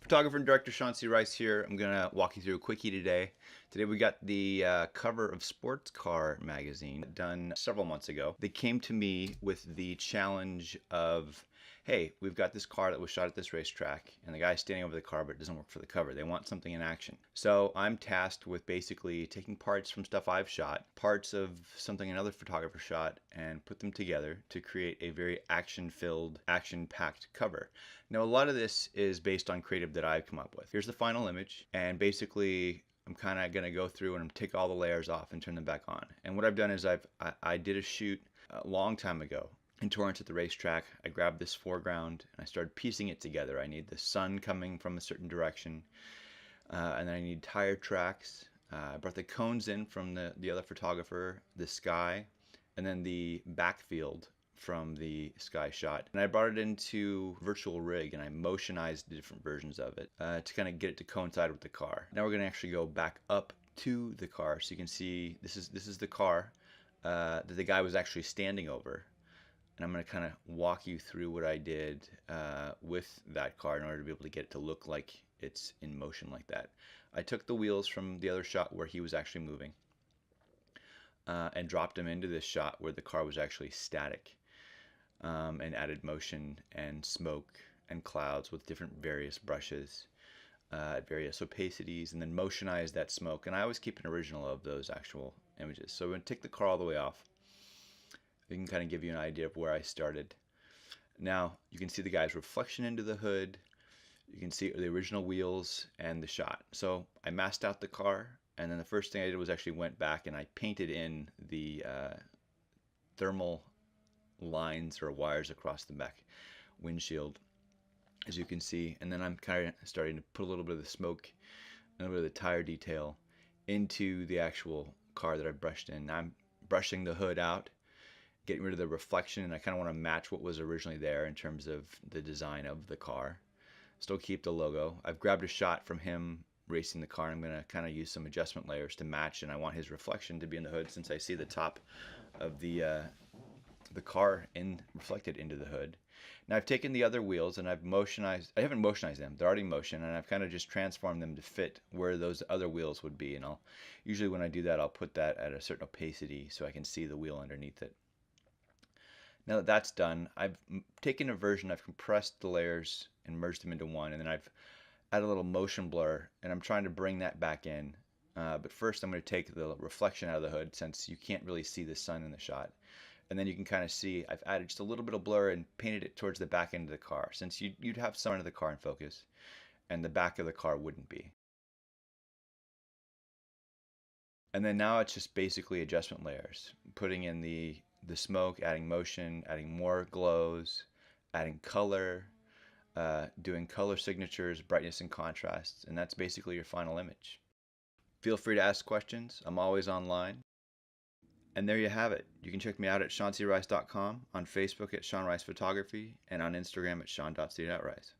Photographer and director Scca Rice here. I'm going to walk you through a quickie today. Today we got the cover of SportsCar magazine done several months ago. They came to me with the challenge of, hey, we've got this car that was shot at this racetrack and the guy's standing over the car but it doesn't work for the cover. They want something in action. So I'm tasked with basically taking parts from stuff I've shot, parts of something another photographer shot, and put them together to create a very action-filled, action-packed cover. Now a lot of this is based on creative that I've come up with. Here's the final image, and basically I'm kind of going to go through and take all the layers off and turn them back on. And what I've done is I did a shoot a long time ago in Torrance at the racetrack. I grabbed this foreground and I started piecing it together. I need the sun coming from a certain direction, and then I need tire tracks. I brought the cones in from the other photographer, the sky, and then the backfield from the sky shot, and I brought it into virtual rig and I motionized the different versions of it to kind of get it to coincide with the car. Now we're going to actually go back up to the car so you can see this is the car that the guy was actually standing over, and I'm going to kind of walk you through what I did with that car in order to be able to get it to look like it's in motion like that. I took the wheels from the other shot where he was actually moving and dropped them into this shot where the car was actually static. And added motion and smoke and clouds with different various brushes at various opacities, and then motionized that smoke. And I always keep an original of those actual images. So I'm going to take the car all the way off. I can kind of give you an idea of where I started. Now you can see the guy's reflection into the hood. You can see the original wheels and the shot. So I masked out the car, and then the first thing I did was actually went back and I painted in the thermal lines or wires across the back windshield, as you can see. And then I'm kind of starting to put a little bit of the smoke and a little bit of the tire detail into the actual car that I brushed in. Now I'm brushing the hood out, getting rid of the reflection, and I kind of want to match what was originally there in terms of the design of the car. Still keep the logo. I've grabbed a shot from him racing the car. I'm going to kind of use some adjustment layers to match, and I want his reflection to be in the hood since I see the top of the car reflected into the hood. Now I've taken the other wheels and I've motionized. I haven't motionized them; they're already in motion, and I've kind of just transformed them to fit where those other wheels would be. And I'll usually, when I do that, I'll put that at a certain opacity so I can see the wheel underneath it. Now that that's done, I've taken a version. I've compressed the layers and merged them into one, and then I've added a little motion blur, and I'm trying to bring that back in. But first, I'm going to take the reflection out of the hood since you can't really see the sun in the shot. And then you can kind of see I've added just a little bit of blur and painted it towards the back end of the car, since you'd have some of the car in focus and the back of the car wouldn't be. And then now it's just basically adjustment layers, putting in the smoke, adding motion, adding more glows, adding color, doing color signatures, brightness and contrasts, and that's basically your final image. Feel free to ask questions. I'm always online. And there you have it. You can check me out at SccaRice.com, on Facebook at Sean Rice Photography, and on Instagram at Sean.C.Rice.